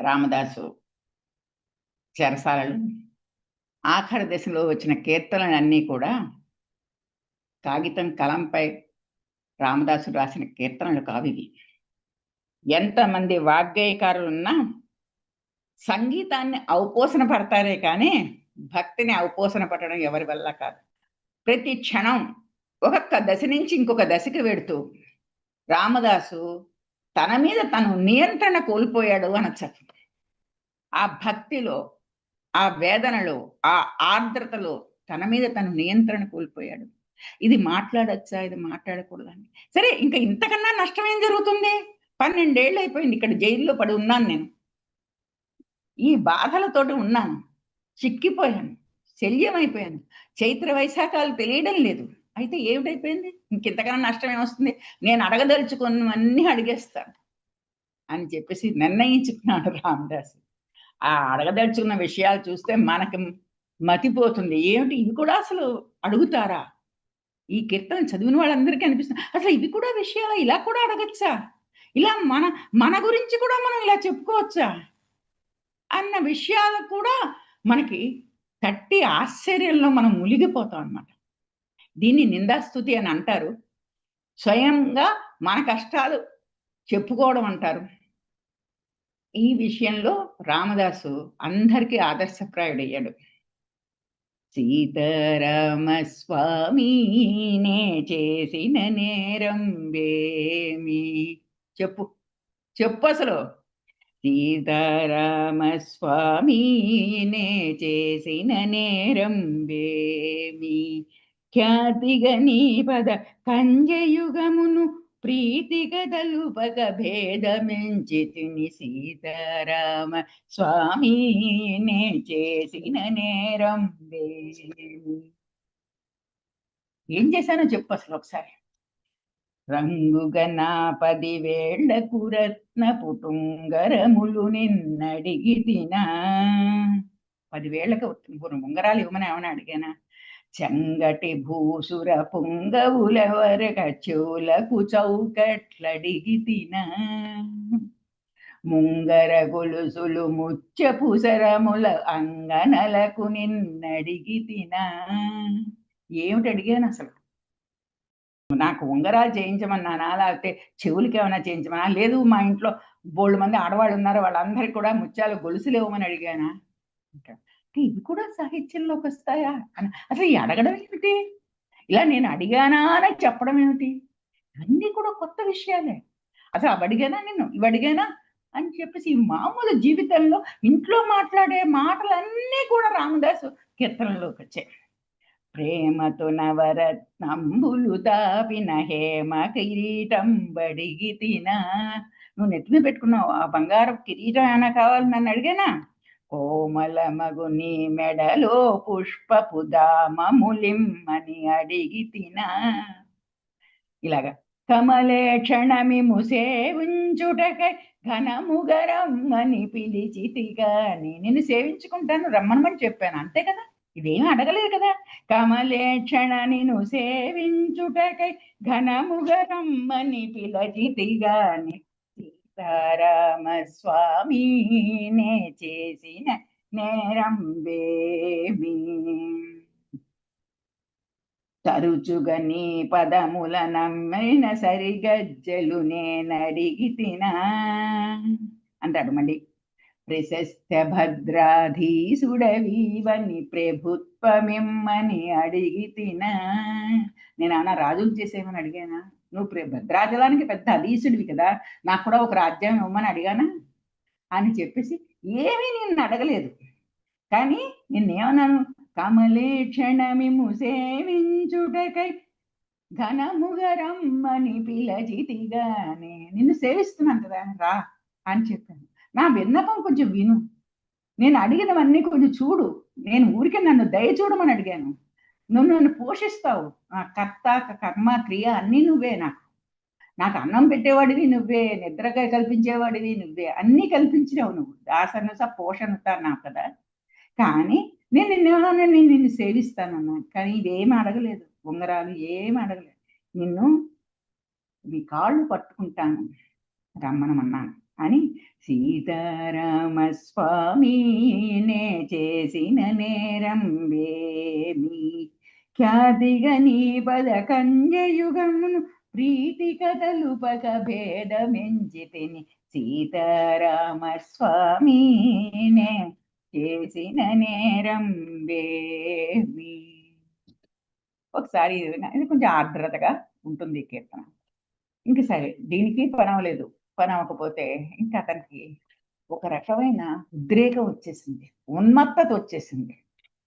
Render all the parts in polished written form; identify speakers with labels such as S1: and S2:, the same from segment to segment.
S1: రామదాసు చెరసాలలో ఆఖరి దశలో వచ్చిన కీర్తనలన్నీ కూడా కాగితం కలంపై రామదాసు రాసిన కీర్తనలు కావివి. ఎంతమంది వాగ్గేయకారులున్నా సంగీతాన్ని ఔపోసన పడతారే కానీ భక్తిని ఔపోసన పట్టడం ఎవరి వల్ల కాదు. ప్రతి క్షణం ఒక్కొక్క దశ నుంచి ఇంకొక దశకి వెడుతూ రామదాసు తన మీద తను నియంత్రణ కోల్పోయాడు అనొచ్చు. ఆ భక్తిలో, ఆ వేదనలో, ఆ ఆర్ద్రతలో తన మీద తను నియంత్రణ కోల్పోయాడు. ఇది మాట్లాడొచ్చా? ఇది మాట్లాడకూడదండి. సరే ఇంక ఇంతకన్నా నష్టం ఏం జరుగుతుంది? 12 ఏళ్ళు అయిపోయింది ఇక్కడ జైల్లో పడి ఉన్నాను నేను. ఈ బాధలతోటి ఉన్నాను. చిక్కిపోయాను. శల్యమైపోయాను. చైత్ర వైశాఖాలు తెలియడం లేదు. అయితే ఏమిటైపోయింది? ఇంకింతకన్నా నష్టం ఏమొస్తుంది? నేను అడగదలుచుకున్నవన్నీ అడిగేస్తాను అని చెప్పేసి నిర్ణయించుకున్నాడు రామదాసు. ఆ అడగదలుచుకున్న విషయాలు చూస్తే మనకి మతిపోతుంది. ఏమిటి ఇవి కూడా అసలు అడుగుతారా? ఈ కీర్తన చదివిన వాళ్ళందరికీ అనిపిస్తుంది. అసలు ఇవి కూడా విషయాలా? ఇలా కూడా అడగచ్చా? ఇలా మన మన గురించి కూడా మనం ఇలా చెప్పుకోవచ్చా? అన్న విషయాలు కూడా మనకి తట్టి ఆశ్చర్యంలో మనం మునిగిపోతాం అన్నమాట. దీన్ని నిందాస్తుతి అని అంటారు. స్వయంగా మన కష్టాలు చెప్పుకోవడం అంటారు. ఈ విషయంలో రామదాసు అందరికీ ఆదర్శప్రాయుడయ్యాడు. సీతారామ స్వామి నే చేసిన నేరం వేమి చెప్పు చెప్పు అసలు. సీతారామ స్వామి నే చేసిన నేరం వేమి ఖ్యాతిగా నీ పద కంజయుగమును ప్రీతిగా దలుపక భేదమెంచి తిని సీతారామ స్వామి నే చేసిన నేరం వేమి. ఏం చేశానో చెప్పు అసలు ఒకసారి. రంగుగా నా 10 వేళ్లకు రత్నపు టుంగరములు నిన్నడిగి తినా. 10 వేళ్లకు ఉంగరాలు ఇవ్వమని ఏమని అడిగానా? చెంగటి భూసుర పుంగవులెవరక చెవులకు చౌకట్లడిగి తినా. ముంగర గొలుసులు ముత్యపు సరముల అంగనలకు నిన్నడిగి తినా. ఏమిటి అడిగాను అసలు? నాకు ఉంగరాలు చేయించమన్నానా? లేకపోతే చెవులకి ఏమైనా చేయించమన్నా? లేదు మా ఇంట్లో బోల్డు మంది ఆడవాళ్ళు ఉన్నారు, వాళ్ళందరికీ కూడా ముత్యాలు గొలుసులు ఇవ్వమని అడిగానా? ఇవి కూడా సాహిత్యంలోకి వస్తాయా అని అసలు ఈ అడగడం ఏమిటి? ఇలా నేను అడిగానా అని చెప్పడం ఏమిటి? అన్నీ కూడా కొత్త విషయాలే. అసలు అవి అడిగానా నేను, ఇవి అడిగానా అని చెప్పేసి ఈ మామూలు జీవితంలో ఇంట్లో మాట్లాడే మాటలన్నీ కూడా రామదాసు కీర్తనలోకి వచ్చాయి. ప్రేమతో నవరత్నంబులు తాపిన హేమ కిరీటం బడిగి తినా. నువ్వు నెత్తిన పెట్టుకున్నావు ఆ బంగారం కిరీటం ఏమైనా కావాలి నన్ను అడిగానా? కోమల మగుని మెడలో పుష్పపు దామములిమ్మని అడిగి తినా. ఇలాగా కమలే క్షణమిము సేవించుటకై ఘనముగరమ్మని పిలిచితిగాని నిన్ను సేవించుకుంటాను రమ్మనమని చెప్పాను, అంతే కదా. ఇదేమీ అడగలేదు కదా. కమలే క్షణ నిన్ను సేవించుటకై ఘనముగరమ్మని పిలచితిగాని సీతారామ స్వామి నే చేసిన నేరం వేమి. తరుచుగా నీ పదముల నమ్మిన సరిగజ్జలు నేనడిగి తినా అంటాడు మళ్ళీ. ప్రశస్త భద్రాధీసుడవీవని ప్రభుత్వమిమ్మని అడిగి తినా. నేను అన్న రాజులు చేసేమని అడిగానా? నువ్వు భద్రాచలానికి పెద్ద అధీసుడివి కదా, నాకు కూడా ఒక రాజ్యం ఇవ్వమని అడిగానా అని చెప్పేసి ఏమీ నిన్ను అడగలేదు. కానీ నిన్నేమన్నాను? కమలే క్షణమిము సేవించుటకై ఘనముగరమ్మని పిలచితిగానే. నిన్ను సేవిస్తున్నాను కదా, రా అని చెప్పాను. నా విన్నపం కొంచెం విను, నేను అడిగినవన్నీ కొంచెం చూడు. నేను ఊరికే నన్ను దయ చూడమని అడిగాను. నువ్వు నన్ను పోషిస్తావు. నా కర్త కర్మ క్రియ అన్నీ నువ్వే. నాకు అన్నం పెట్టేవాడివి నువ్వే, నిద్రగా కల్పించేవాడివి నువ్వే, అన్నీ కల్పించినావు నువ్వు. దాసనస పోషణత నా కదా. కానీ నేను నిన్ను సేవిస్తానన్నా. కానీ ఇదేమి అడగలేదు, ఉంగరాలు ఏమి అడగలేదు. నిన్ను నీ కాళ్ళు పట్టుకుంటాను రమ్మనమన్నాను, అని సీతారామస్వామి నే చేసిన నేరం వేమి ఖ్యాతిగా నీ పద కంజయుగమును ప్రీతి కథలుపక భేదమెంచి తిని సీతారామస్వామి నే చేసిన నేరం వేమి. ఒకసారి ఇది కొంచెం ఆర్ద్రతగా ఉంటుంది ఈ కీర్తన. ఇంక సరే దీనికి పని అవ్వలేదు. పని అవ్వకపోతే ఇంకా అతనికి ఒక రకమైన ఉద్రేకం వచ్చేసింది, ఉన్మత్తత వచ్చేసింది.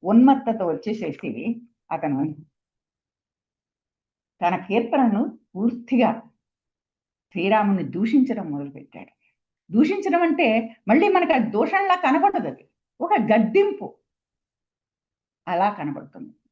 S1: ఉన్మత్తత వచ్చేసేసి అతను తన కీర్తనను పూర్తిగా శ్రీరాముని దూషించడం మొదలుపెట్టాడు. దూషించడం అంటే మళ్ళీ మనకు అది దోషంలా కనబడదు, అది ఒక గద్దింపు అలా కనబడుతుంది.